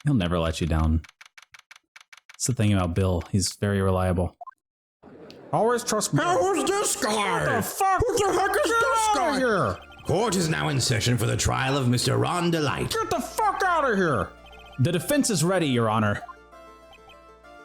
He'll never let you down. That's the thing about Bill. He's very reliable. Always trust me. Who's this guy? What the fuck? Who the heck is this guy? Here. Court is now in session for the trial of Mr. Ron Delight. Get the fuck out of here! The defense is ready, Your Honor.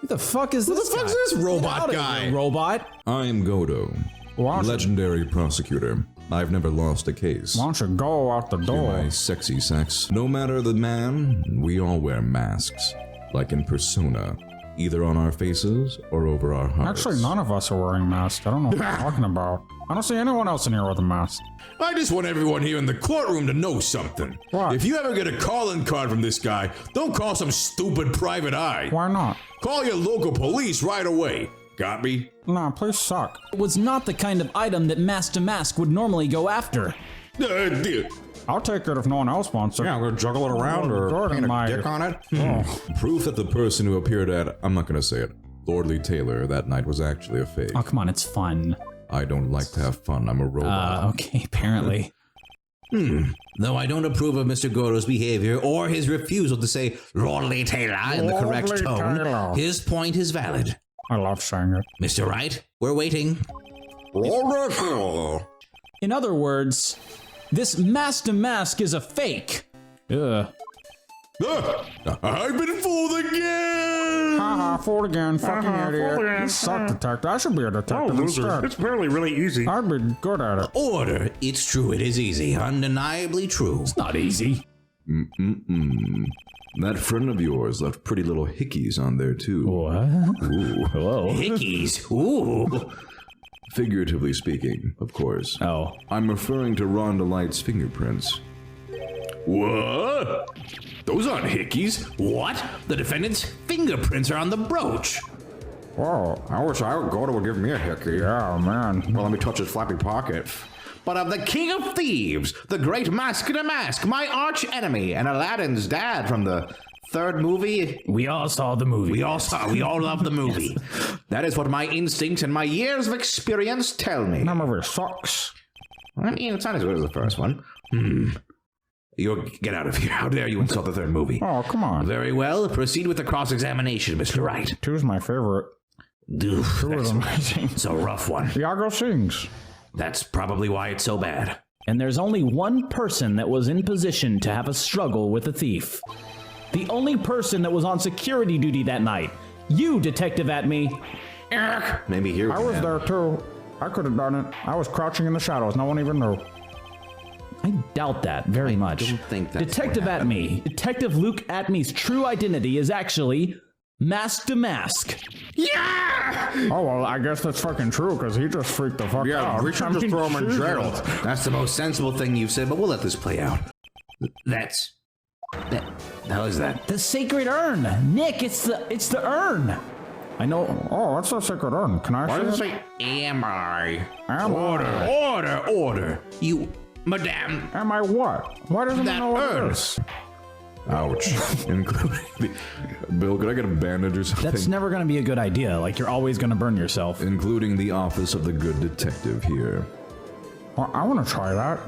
Who the fuck is this Who the fuck is this robot guy? Robot? I am Godo, legendary prosecutor. I've never lost a case. Why don't you go out the To door? my sexy sex. No matter the man, we all wear masks. Like in Persona. Either on our faces or over our hearts. Actually, none of us are wearing masks. I don't know what you're talking about. I don't see anyone else in here with a mask. I just want everyone here in the courtroom to know something. What? If you ever get a calling card from this guy, don't call some stupid private eye. Why not? Call your local police right away. Got me? Nah, please suck. It was not the kind of item that Mask to Mask would normally go after. I'll take it if no one else wants it. Yeah, I'm gonna juggle it around or paint a dick on it. Proof that the person who appeared at, I'm not gonna say it, Lordly Taylor that night was actually a fake. Oh, come on, it's fun. I don't like to have fun, I'm a robot. Okay, apparently. Though I don't approve of Mr. Godo's behavior or his refusal to say Lordly Taylor in the correct Lordly tone, Taylor. his point is valid. I love saying it. Mr. Wright, we're waiting. In other words, this Mask to Mask is a fake. Ugh. I've been fooled again! Haha, fooled again, fucking idiot. You suck, detective. I should be a detective instead. It's barely really easy. I'd be good at it. Order. It's true, it is easy. Undeniably true. It's not easy. That friend of yours left pretty little hickeys on there too. What? Ooh. Whoa. Hickeys. Ooh. Figuratively speaking, of course. Oh. I'm referring to Ron Delight's fingerprints. What? Those aren't hickeys. What? The defendant's fingerprints are on the brooch. Whoa, I wish Godo would give me a hickey. Yeah, man. Well, let me touch his flappy pocket. But of the king of thieves, the great Mask to Mask, my arch enemy, and Aladdin's dad from the third movie. We all saw the movie. We all love the movie. That is what my instincts and my years of experience tell me. That movie sucks. I mean, it's not as good as the first one. You get out of here. How dare you insult the third movie? Oh, come on. Very well. Proceed with the cross-examination, Mr. Wright. Two's my favorite. Oof, Two is amazing. it's a rough one. Iago sings. That's probably why it's so bad. And there's only one person that was in position to have a struggle with a thief. The only person that was on security duty that night. You, Detective Atme. Eric! Maybe here. I was there too. I could have done it. I was crouching in the shadows. No one even knew. I doubt that very much. don't think that's Detective what Atme. Detective Luke Atme's true identity is actually Mask to Mask. Yeah! Oh, well, I guess that's fucking true, because he just freaked the fuck out. Yeah, we should just throw him in jail. That's the most sensible thing you've said, but we'll let this play out. That. How is that? The sacred urn. Nick, it's the urn. I know. Oh, what's the sacred urn? Can I Why see does it it? say, am I? Am I? Order. You, madame. Am I what? Why doesn't That he know what urn. it is? Ouch. Including the... Bill, could I get a bandage or something? That's never going to be a good idea. Like, you're always going to burn yourself. Including the office of the good detective here. Well, I want to try that.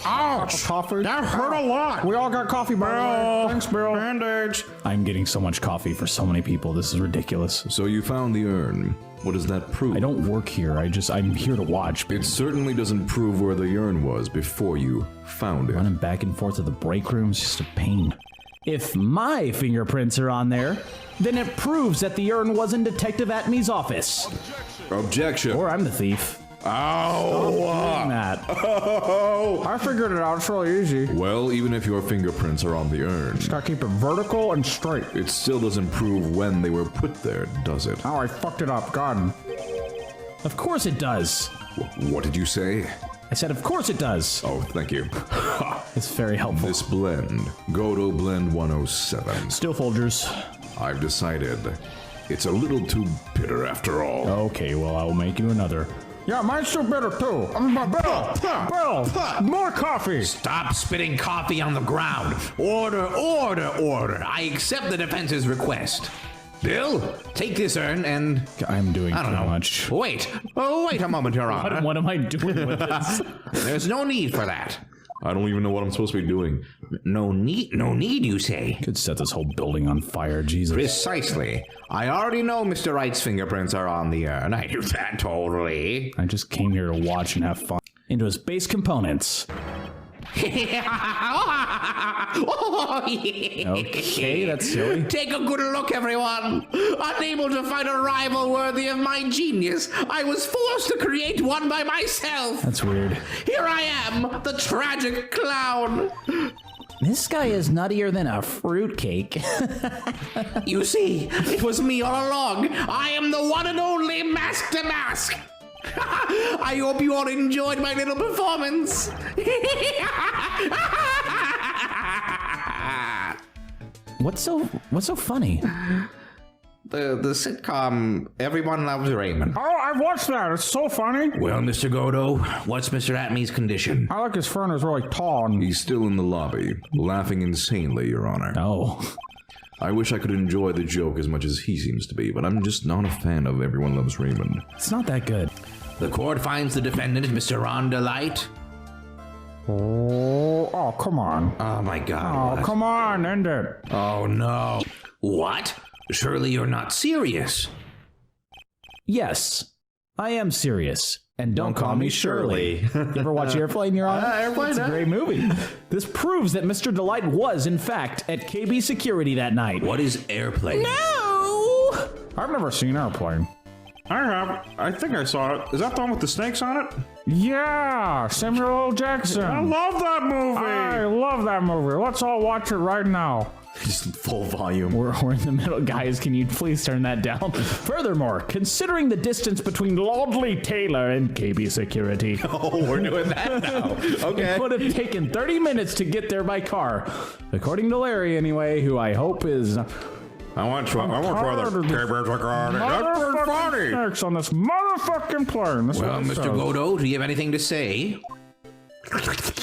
Ouch! Coffee. That hurt a lot. We all got coffee, by the way. Thanks, Bill. Bandage. I'm getting so much coffee for so many people. This is ridiculous. So you found the urn. What does that prove? I don't work here. I'm here to watch. It certainly doesn't prove where the urn was before you found it. Running back and forth to the break room is just a pain. If my fingerprints are on there, then it proves that the urn was in Detective Atme's office. Objection. Or I'm the thief. Ow! Matt. Oh! I figured it out. It's really easy. Well, even if your fingerprints are on the urn, Gotta keep it vertical and straight. it still doesn't prove when they were put there, does it? Oh, I fucked it up. God. Of course it does. What did you say? I said, of course it does. Oh, thank you. It's very helpful. This blend, Godo Blend 107, Still Folgers. I've decided it's a little too bitter after all. Okay, well, I will make you another. Yeah, mine's too bitter, too. Bill, more coffee. Stop spitting coffee on the ground. Order. I accept the defense's request. Bill, take this urn and... I'm doing I don't too know. much. Wait a moment, Your Honor. What am I doing with this? There's no need for that. I don't even know what I'm supposed to be doing. No need, you say? Could set this whole building on fire, Jesus. Precisely. I already know Mr. Wright's fingerprints are on the urn. I knew that totally. I just came here to watch and have fun. Into his base components. Okay, Okay, that's silly. Take a good look, everyone. Unable to find a rival worthy of my genius, I was forced to create one by myself. That's weird. Here I am, the tragic clown. This guy is nuttier than a fruitcake. You see, it was me all along. I am the one and only Mask to Mask. I hope you all enjoyed my little performance. What's so funny? The sitcom Everyone Loves Raymond. Oh, I've watched that. It's so funny. Well, Mr. Godo, what's Mr. Atmey's condition? I like his friend is really tall and He's still in the lobby, laughing insanely, Your Honor. Oh. I wish I could enjoy the joke as much as he seems to be, but I'm just not a fan of Everyone Loves Raymond. It's not that good. The court finds the defendant, Mr. Ron Delight. oh, come on. Oh my Oh, God. come on, end it. Oh no. What? Surely you're not serious. Yes, I am serious. And don't call me Shirley. You ever watch Airplane, Your Honor? Airplane, It's a great movie. This proves that Mr. Delight was, in fact, at KB Security that night. What is Airplane? No! I've never seen Airplane. I have. I think I saw it. Is that the one with the snakes on it? Yeah, Samuel L. Jackson. I love that movie. I love that movie. Let's all watch it right now. Just full volume. We're in the middle. Guys, can you please turn that down? Furthermore, considering the distance between Lordly Taylor and KB Security, Oh, we're doing that now. Okay. it would have taken 30 minutes to get there by car. According to Larry, anyway, who I hope is... I want to try the tired of this cables like on it. That's pretty funny. Snakes on this motherfucking plane. That's Well, what it Mr. says. Godo, do you have anything to say?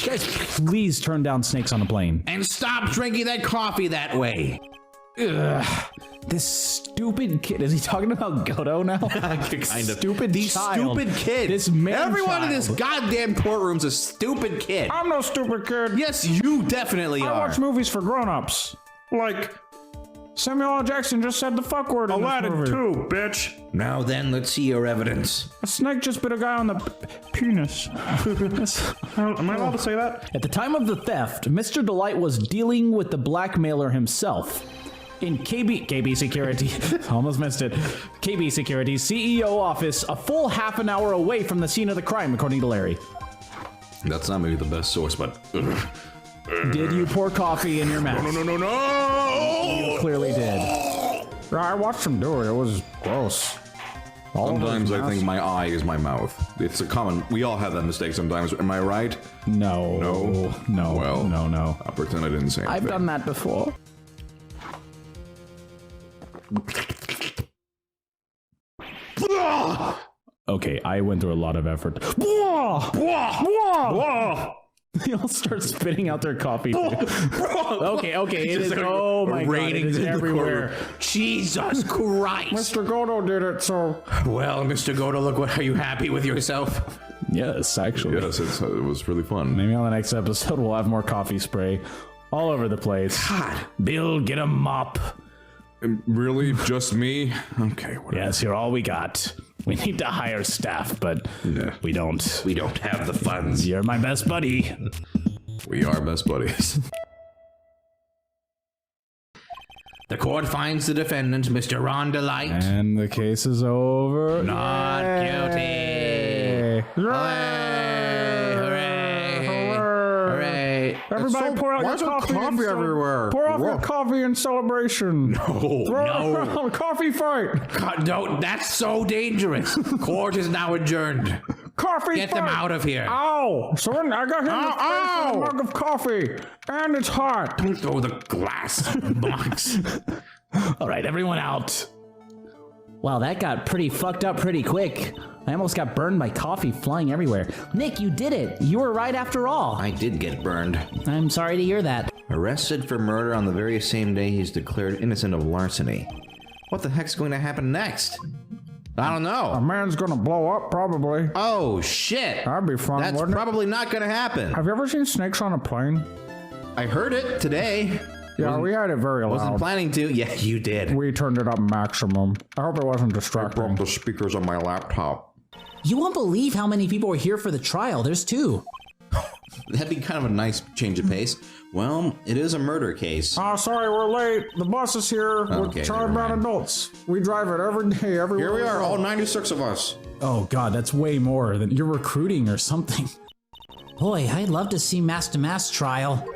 Guys, please turn down snakes on a plane. And stop drinking that coffee that way. Ugh. This stupid kid. Is he talking about Godo now? Kind of. Stupid The child. stupid kid. This man Everyone in child. this goddamn courtroom's a stupid kid. I'm no stupid kid. Yes, you definitely I are. watch movies for grown-ups. Like Samuel L. Jackson just said the fuck word in this Aladdin movie. 2, bitch. Now then, let's see your evidence. A snake just bit a guy on the penis. Am I allowed to say that? At the time of the theft, Mr. Delight was dealing with the blackmailer himself. In KB Security, almost missed it. KB Security's CEO office, a full half an hour away from the scene of the crime, according to Larry. That's not maybe the best source, but... Did you pour coffee in your mouth? No! You clearly did. Yeah, I watched him do it. It was gross. Sometimes I think my eye is my mouth. It's a common... We all have that mistake sometimes. Am I right? No. No? No. Well, No. I'll pretend I didn't say anything. I've done that before. Okay, I went through a lot of effort. They'll start spitting out their coffee. Okay, it is. Oh my god, it is everywhere. Jesus Christ. Mr. Godo did it, so... Well, Mr. Godo, look, what, are you happy with yourself? Yes, actually. Yes, it was really fun. Maybe on the next episode we'll have more coffee spray all over the place. God. Bill, get a mop. Really? Just me? Okay, whatever. Yes, you're all we got. We need to hire staff, but we don't. We don't have the funds. You're my best buddy. We are best buddies. The court finds the defendant, Mr. Ron Delight, And the case is over. not guilty. Hooray! Hooray! Hooray! Everybody pour out why your is there coffee. coffee everywhere? Pour out your coffee in celebration. No. Throw No. it around. Coffee fight. God, no, that's so dangerous. Court is now adjourned. Coffee Get fight. them out of here. Ow! Son, I got hit in the face with a mug of coffee. And it's hot. Don't throw the glass box. All right, everyone out. Wow, that got pretty fucked up pretty quick. I almost got burned by coffee flying everywhere. Nick, you did it. You were right after all. I did get burned. I'm sorry to hear that. Arrested for murder on the very same day he's declared innocent of larceny. What the heck's going to happen next? I don't A know. man's gonna blow up, probably. Oh, shit. That'd be fun, That's wouldn't it? probably not gonna happen. Have you ever seen snakes on a plane? I heard it today. Yeah, we had it very Wasn't loud. planning to. Yeah, you did. We turned it up maximum. I hope it wasn't Broke distracting. the speakers on my laptop. You won't believe how many people are here for the trial. There's 2. That'd be kind of a nice change of pace. Well, it is a murder case. Oh, sorry, we're late. The bus is here Okay, with Charlie never Brown mind. adults. We drive it every day, everywhere. Here we are, go. all 96 of us. Oh god, that's way more than you're recruiting or something. Boy, I'd love to see Master Mask trial.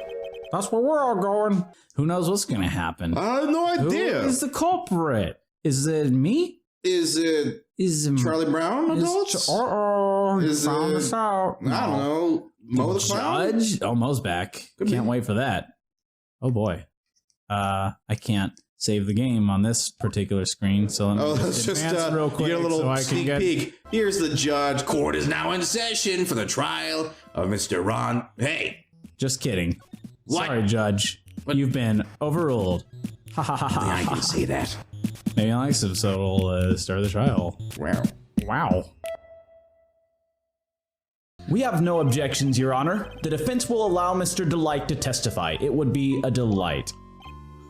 That's where we're all going. Who knows what's gonna happen? I have no Who idea. is the culprit? Is it me? Is it Is Charlie Brown adults? Uh-oh, you Is found it- us out. I don't know. Mo the Clown? Judge? Oh, Mo's back. Could Can't be. wait for that. Oh boy. I can't save the game on this particular screen, so let me Oh, that's just advance real quick you get a little so I can sneak get. peek. Here's the judge. Court is now in session for the trial of Mr. Ron. Hey, Just kidding. What? Sorry, Judge. You've been overruled. Ha ha ha I ha. can say that. Maybe I like some, so we'll start the trial. Wow. Wow. We have no objections, Your Honor. The defense will allow Mr. Delight to testify. It would be a delight.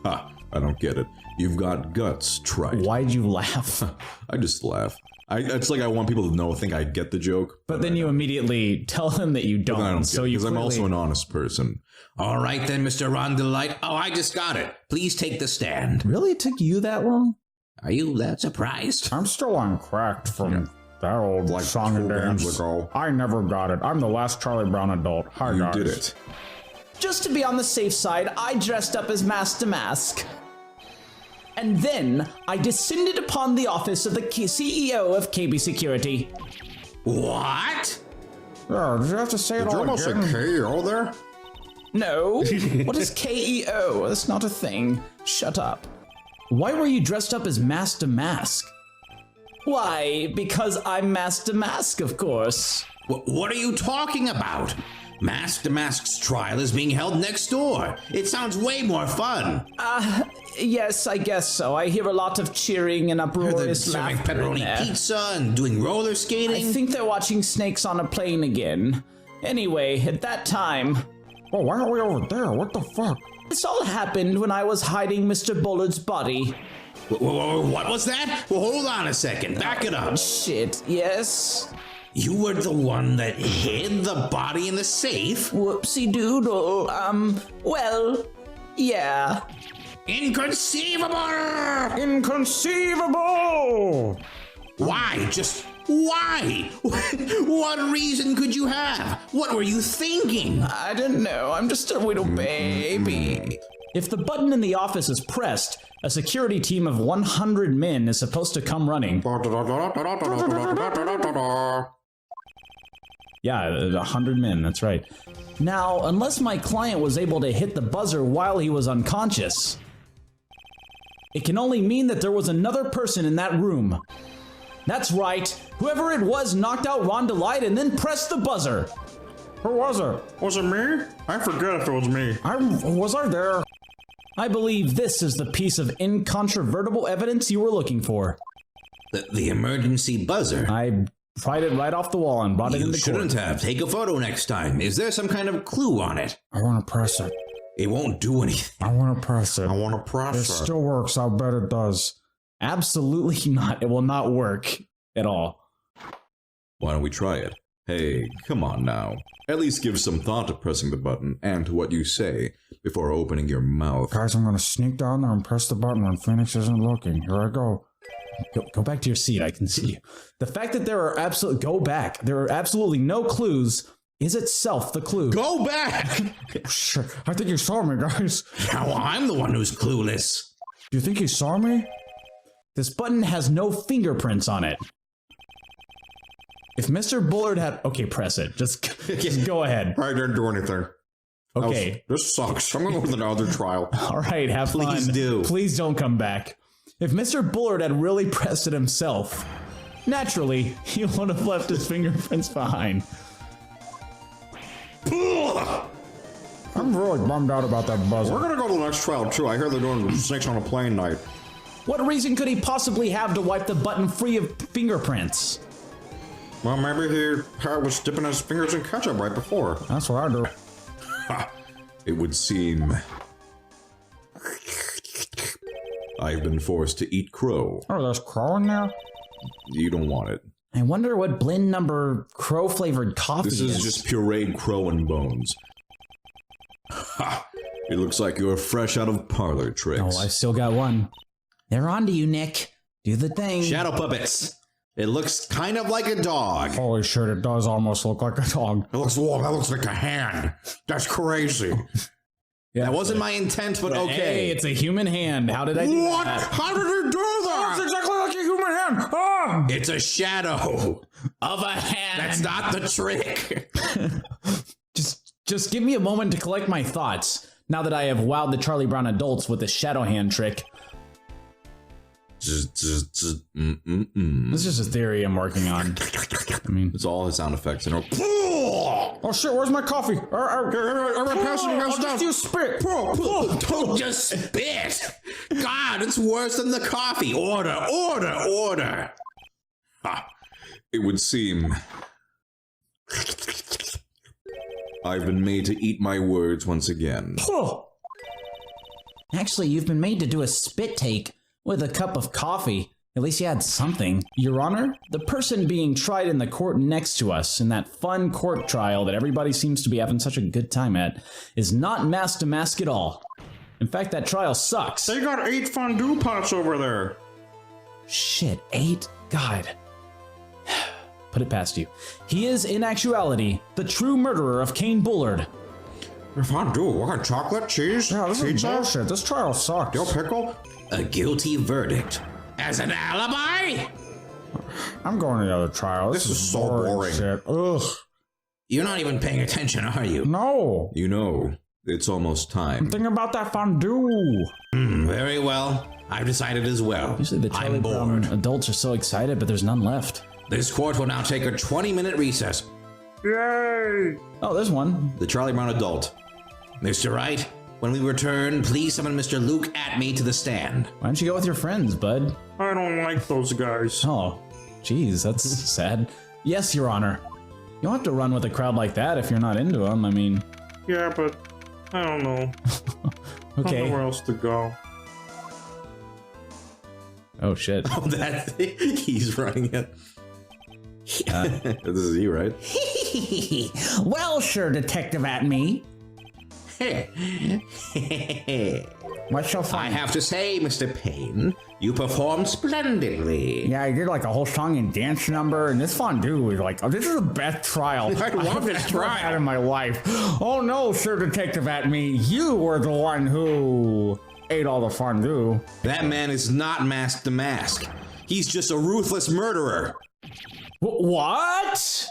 Ha, I don't get it. You've got guts, trite. Why'd you laugh? I just laugh. It's like I want people to think I get the joke, But then you immediately tell him that you don't. I don't so get it, you because I'm clearly- also an honest person. All right then, Mr. Ron Delight. Oh, I just got it. Please take the stand. Really? It took you that long? Are you that surprised? I'm still uncracked from that old Like song and 2 games dance. ago. I never got it. I'm the last Charlie Brown adult. Hi, You guys. did it. Just to be on the safe side, I dressed up as Master Mask. And then I descended upon the office of the CEO of KB Security. What? Yeah, did you have to say it Did you all almost say again? KO there? No. What is KEO? That's not a thing. Shut up. Why were you dressed up as Master Mask? Why, because I'm Master Mask, of course. What are you talking about? Master Mask's trial is being held next door. It sounds way more fun. Yes, I guess so. I hear a lot of cheering and They're uproarious serving laughter in pepperoni there. pizza and doing roller I skating. think they're watching snakes on a plane again. Anyway, at that time, Oh, why aren't we over there? What the fuck? this all happened when I was hiding Mr. Bullard's body. What was that? Well, hold on a second. Back it up. Shit, yes. You were the one that hid the body in the safe? Whoopsie doodle. Well, yeah. Inconceivable! Inconceivable! Why? Just why? What reason could you have? What were you thinking? I don't know. I'm just a little baby. If the button in the office is pressed, a security team of 100 men is supposed to come running. Yeah, 100 men, that's right. Now, unless my client was able to hit the buzzer while he was unconscious, it can only mean that there was another person in that room. That's right. Whoever it was knocked out Ron Delight and then pressed the buzzer. Who was it? Was it me? I forget if it was me. Was I there? I believe this is the piece of incontrovertible evidence you were looking for. The emergency buzzer. I pried it right off the wall and brought it You into shouldn't court. have. Take a photo next time. Is there some kind of clue on it? I want to press it. It won't do anything. I want to press it. I want to It press it. still works. I'll bet it does. Absolutely not. It will not work at all. Why don't we try it? Hey, come on now. At least give some thought to pressing the button and to what you say before opening your mouth. Guys, I'm going to sneak down there and press the button when Phoenix isn't looking. Here I go. Go back to your seat. I can see you. The fact that there are go back. There are absolutely no clues is itself the clue. Go back! Shit, I think he saw me, guys. Now I'm the one who's clueless. Do you think he saw me? This button has no fingerprints on it. If Mr. Bullard had... Okay, press it. Just go ahead. I didn't do anything. Okay. This sucks. I'm going to go with another trial. All right, have fun. Please do. Please don't come back. If Mr. Bullard had really pressed it himself, naturally, he would have left his fingerprints behind. I'm really bummed out about that buzzer. We're going to go to the next trial, too. I hear they're doing Snakes on a Plane night. What reason could he possibly have to wipe the button free of fingerprints? Well, maybe he was dipping his fingers in ketchup right before. That's what I do. It would seem I've been forced to eat crow. Oh, there's crow in there? You don't want it. I wonder what blend number crow flavored coffee This is just pureed crow and bones. Ha! It looks like you're fresh out of parlor tricks. Oh, I still got one. They're on to you, Nick. Do the thing. Shadow puppets. It looks kind of like a dog. Holy shit, it does almost look like a dog. That looks like a hand. That's crazy. Yeah, That wasn't my intent, but okay. Hey, it's a human hand. How did I do What? that? How did he do That's that? exactly like a human hand! Ah! It's a shadow. Of a hand. That's not the trick. Just give me a moment to collect my thoughts. Now that I have wowed the Charlie Brown adults with the shadow hand trick. It's This is just a theory I'm working on. I mean, all his sound effects. And Oh shit, where's my coffee? Pass Just you spit. Don't just spit. God, it's worse than the coffee. Order. it would seem I've been made to eat my words once again. actually, you've been made to do a spit take with a cup of coffee. At least you had something. Your Honor, the person being tried in the court next to us in that fun court trial that everybody seems to be having such a good time at is not mask to mask at all. In fact, that trial sucks. They got 8 fondue pots over there. Shit, 8? God. Put it past you. He is, in actuality, the true murderer of Kane Bullard. Fondue, what? Chocolate, cheese, Yeah, this is pizza, bullshit. This trial sucks. dill pickle? A guilty verdict. As an alibi? I'm going to the other trial. This is so boring. Shit. Ugh. You're not even paying attention, are you? No. You know, it's almost time. Think about that fondue. Very well. I've decided as well. Usually the Charlie I'm Brown bored. adults are so excited, but there's none left. This court will now take a 20-minute recess. Yay! Oh, there's one. The Charlie Brown adult. Mr. Wright, when we return, please summon Mr. Luke at me to the stand. Why don't you go with your friends, bud? I don't like those guys. Oh, geez, that's sad. Yes, Your Honor. You don't have to run with a crowd like that if you're not into them. I mean, Yeah, but I don't know. I don't know okay. where else to go. Oh, shit. Oh, that he's running it. This is you, right? Well, sure, Detective at me. What's so I funny? have to say, Mr. Payne, you performed splendidly. Yeah, I did like a whole song and dance number, and this fondue was like, oh, this is the best trial I love this I've ever had trial. in my life. Oh no, Sir Detective at me, you were the one who ate all the fondue. That man is not masked to mask. He's just a ruthless murderer. What?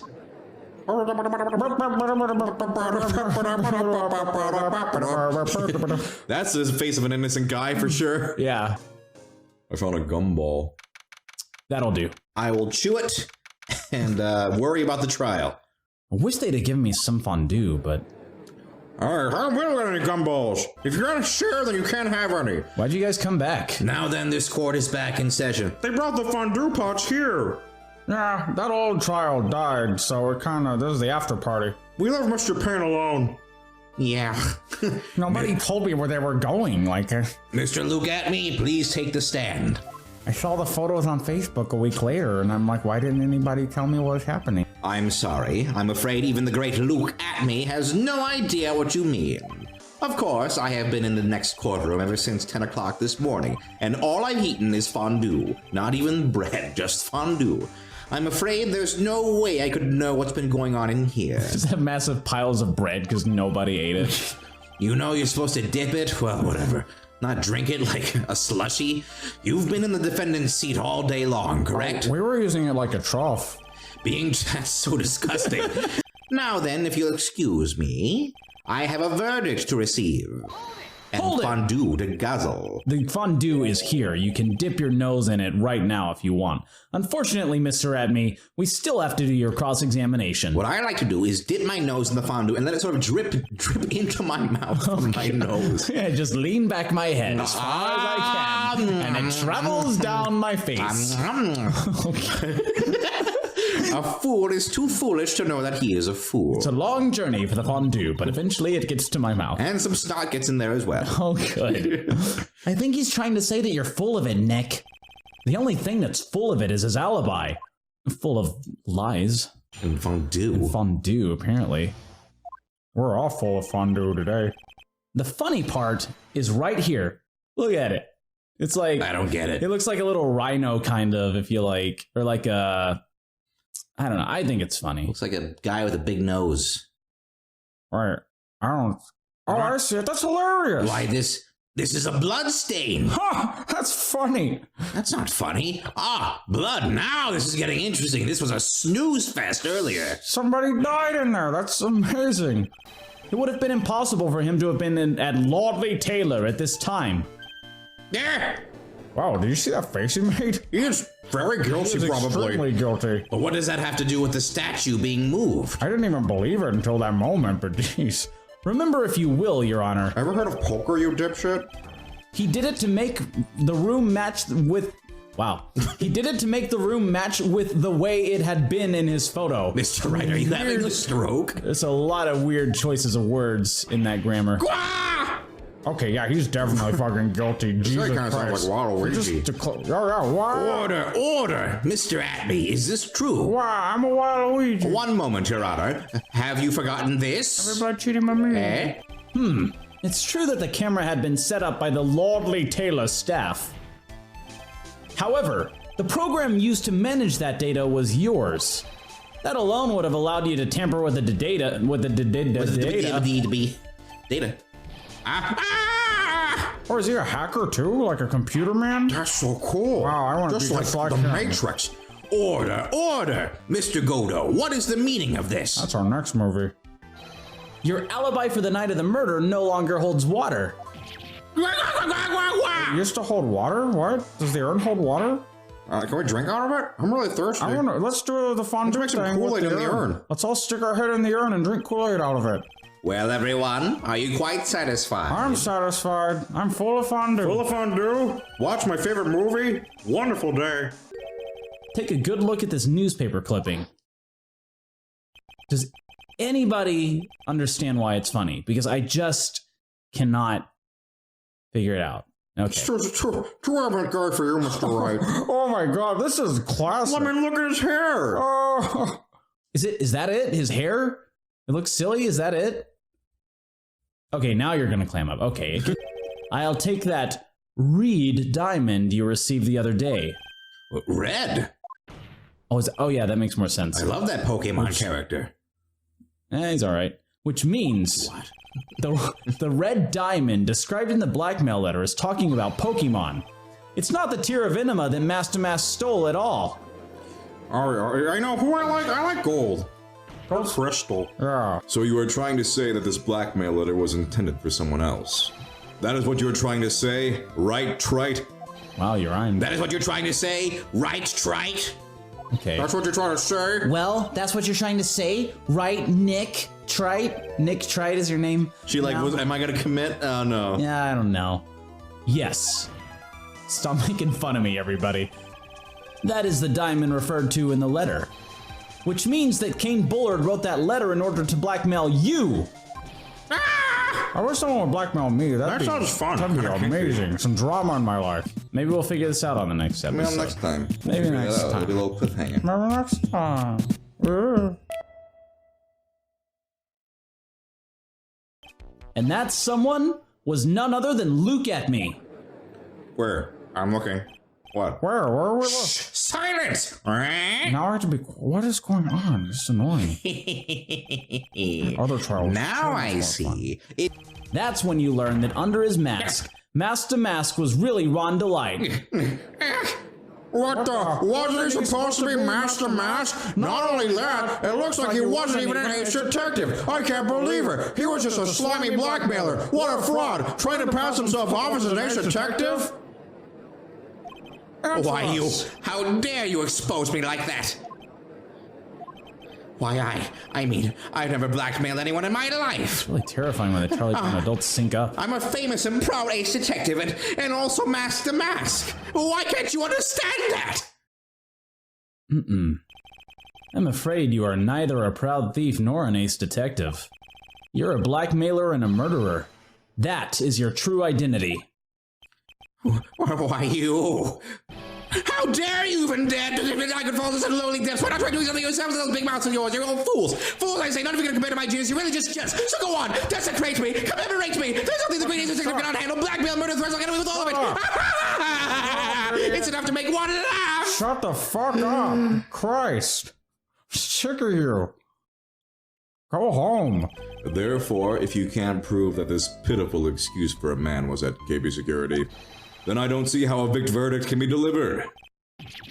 That's the face of an innocent guy for sure. Yeah, I found a gumball. that'll do. I will chew it and worry about the trial. I wish they'd have given me some fondue, but Alright, I don't want any gumballs. If you're gonna share, then you can't have any. why'd you guys come back? Now then, this court is back in session. They brought the fondue pots here. Yeah, that old trial died, so it this is the after party. We left Mr. Payne alone. Yeah. Nobody told me where they were going, like, Mr. Luke at me, please take the stand. I saw the photos on Facebook a week later, and I'm like, why didn't anybody tell me what was happening? I'm sorry. I'm afraid even the great Luke at me has no idea what you mean. Of course, I have been in the next courtroom ever since 10 o'clock this morning, and all I've eaten is fondue. Not even bread, just fondue. I'm afraid there's no way I could know what's been going on in here. Just have massive piles of bread because nobody ate it. You know you're supposed to dip it? Well, whatever. Not drink it like a slushie. You've been in the defendant's seat all day long, correct? We were using it like a trough. That's so disgusting. Now then, if you'll excuse me, I have a verdict to receive. and Hold it. fondue to guzzle. The fondue is here. You can dip your nose in it right now if you want. Unfortunately, Mr. Atme, we still have to do your cross-examination. What I like to do is dip my nose in the fondue and let it sort of drip into my mouth from my nose. Yeah, just lean back my head as far as I can, and it travels down my face. A fool is too foolish to know that he is a fool. It's a long journey for the fondue, but eventually it gets to my mouth. And some snot gets in there as well. Oh, good. I think he's trying to say that you're full of it, Nick. The only thing that's full of it is his alibi. Full of lies. And fondue. Fondue, apparently. We're all full of fondue today. The funny part is right here. Look at it. It's like... I don't get it. It looks like a little rhino, kind of, if you like. Or like a... I don't know. I think it's funny. Looks like a guy with a big nose. Right. I don't... Oh, I see it. That's hilarious. Why, this is a blood stain. Ha! That's funny. That's not funny. Ah, blood. Now this is getting interesting. This was a snooze fest earlier. Somebody died in there. That's amazing. It would have been impossible for him to have been at Lordly Taylor at this time. Yeah. Wow, did you see that face he made? He is very guilty, He's probably. extremely guilty. But what does that have to do with the statue being moved? I didn't even believe it until that moment, but jeez. Remember, if you will, Your Honor, Ever heard of poker, you dipshit? he did it to make the room match with... Wow. He did it to make the room match with the way it had been in his photo. Mr. Wright, are you having a stroke? There's a lot of weird choices of words in that grammar. Okay, yeah, he's definitely fucking guilty. Jesus That kind of Christ. sounds like Waluigi. Wow, Order, Mr. Atme, is this true? I'm a Waluigi. One moment, Your Honor. Have you forgotten this? Everybody cheating my me. Eh? It's true that the camera had been set up by the Lordly Taylor staff. However, the program used to manage that data was yours. That alone would have allowed you to tamper with the data. Data. Or is he a hacker too? Like a computer man? That's so cool. Wow, I want to be just like the him. Matrix. Order! Mr. Godo, what is the meaning of this? That's our next movie. Your alibi for the night of the murder no longer holds water. It used to hold water? What? Does the urn hold water? Can we drink out of it? I'm really thirsty. I wanna, let's do the fondue Let's make some thing with Kool-Aid in the urn. Let's all stick our head in the urn and drink Kool-Aid out of it. Well, everyone, are you quite satisfied? I'm satisfied. I'm full of fondue. Full of fondue. Watch my favorite movie. Wonderful day. Take a good look at this newspaper clipping. Does anybody understand why it's funny? Because I just cannot figure it out. Okay. Too avant-garde for you, Mr. Wright. Oh my god, this is classic. I mean, look at his hair. Oh. Is that it? His hair? It looks silly? Is that it? Okay, now you're gonna clam up. Okay. I'll take that Reed diamond you received the other day. Red. Oh yeah, that makes more sense. I love that Pokemon character. He's alright. Which means the red diamond described in the blackmail letter is talking about Pokemon. It's not the tier of enema that Master Mask stole at all. I know who I like. I like gold. Or crystal. Yeah. So you are trying to say that this blackmail letter was intended for someone else? That is what you are trying to say, right, Trite? Wow, you're on. That is what you're trying to say, right, Trite? Okay. That's what you're trying to say? Well, that's what you're trying to say, right, Nick Trite? Nick Trite is your name? She like, am I gonna commit? Oh no. Yeah, I don't know. Yes. Stop making fun of me, everybody. That is the diamond referred to in the letter. Which means that Kane Bullard wrote that letter in order to blackmail you. I wish someone would blackmail me. That sounds fun. That'd be amazing. Some drama in my life. Maybe we'll figure this out on the next episode. Maybe next time. Maybe Figure next that out. time. It'll be a little cliffhanger. Maybe next time. And that someone was none other than Luke at me. Where? I'm looking. What? Where are we looking? Silence! Now I have to be. What is going on? This is annoying. Other trials. Now I see. That's when you learn that under his mask, Master Mask was really Ron Delight. What the? Wasn't he supposed to be Master Mask? Not only that, it looks like he wasn't even an ace detective. I can't believe it. He was just a slimy blackmailer. What a fraud. Trying to pass himself off as an ace detective? Why, you? How dare you expose me like that? Why, I mean, I've never blackmailed anyone in my life. It's really terrifying when the Charlie Brown adults sync up. I'm a famous and proud ace detective and also Mask the Mask. Why can't you understand that? I'm afraid you are neither a proud thief nor an ace detective. You're a blackmailer and a murderer. That is your true identity. Why, you? How dare you even dare to think that I could fall to such lowly depths? Why not try doing something yourselves with those big mouths of yours? You're all fools. Fools, I say, none of you can compare to my genius. You're really just jets. So go on, desecrate me, commemorate me. There's something the great ace detective cannot handle. Blackmail, murder, threats, I'll get away with all of it. It's enough to make one laugh. Shut the fuck up. Christ. Sick of you. Go home. Therefore, if you can't prove that this pitiful excuse for a man was at KB security, then I don't see how a verdict can be delivered.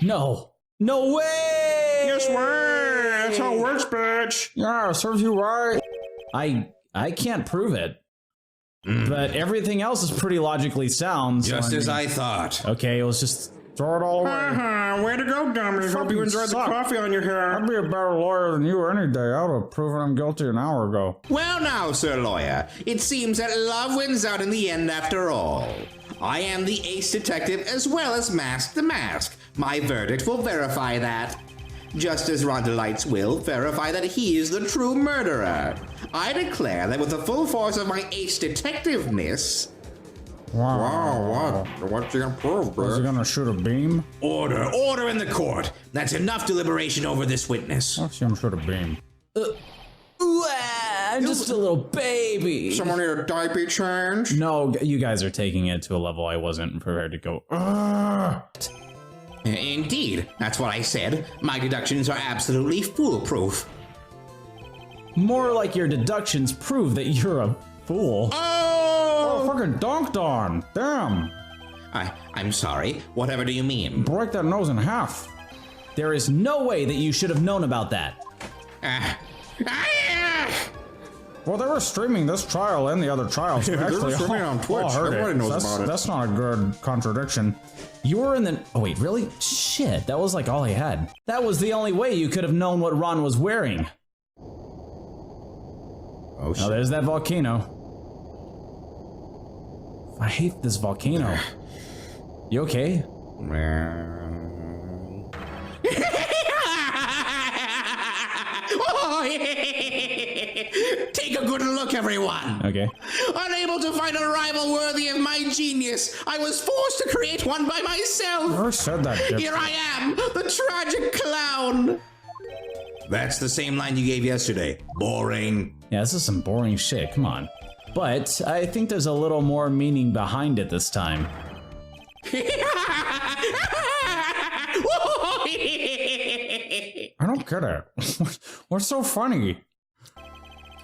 No. No way! Yes, way! That's how it works, bitch. Yeah, serves you right. I can't prove it. But everything else is pretty logically sound. So Just as mean, I thought. Okay, let's just... Throw it all away. Way to go, dummy. Hope you enjoyed the suck. coffee on your hair. I'd be a better lawyer than you any day. I would have proven I'm guilty an hour ago. Well now, Sir Lawyer, it seems that love wins out in the end after all. I am the ace detective as well as Mask the Mask. My verdict will verify that. Just as Ron Delight's will verify that he is the true murderer. I declare that with the full force of my ace detectiveness... Wow. What's he gonna prove, Is he bro? gonna shoot a beam? Order in the court. That's enough deliberation over this witness. Let's see him shoot a beam. I'm just a little baby. Someone need a diaper change? No, you guys are taking it to a level I wasn't prepared to go. Indeed, that's what I said. My deductions are absolutely foolproof. More like your deductions prove that you're a fool. Oh, fucking donked on. Damn. I'm sorry. Whatever do you mean? Break that nose in half. There is no way that you should have known about that. Well, they were streaming this trial and the other trials. So They were actually, streaming on Twitch. Everybody knows about it. That's not a good contradiction. You were in the... Oh, wait, really? Shit, that was like all he had. That was the only way you could have known what Ron was wearing. Oh, Now, there's that volcano. I hate this volcano. You okay? Take a good look, everyone. Okay. Unable to find a rival worthy of my genius, I was forced to create one by myself. Never said that, Dick. Here I am, the tragic clown. That's the same line you gave yesterday. Boring. Yeah, this is some boring shit, come on. But I think there's a little more meaning behind it this time. I don't get it. What's so funny?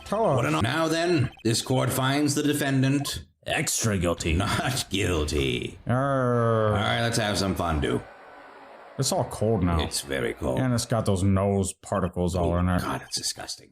Tell us. Now then, this court finds the defendant Extra guilty. not guilty. All right, let's have some fondue. It's all cold now. It's very cold. And it's got those nose particles all in it. God, it's disgusting.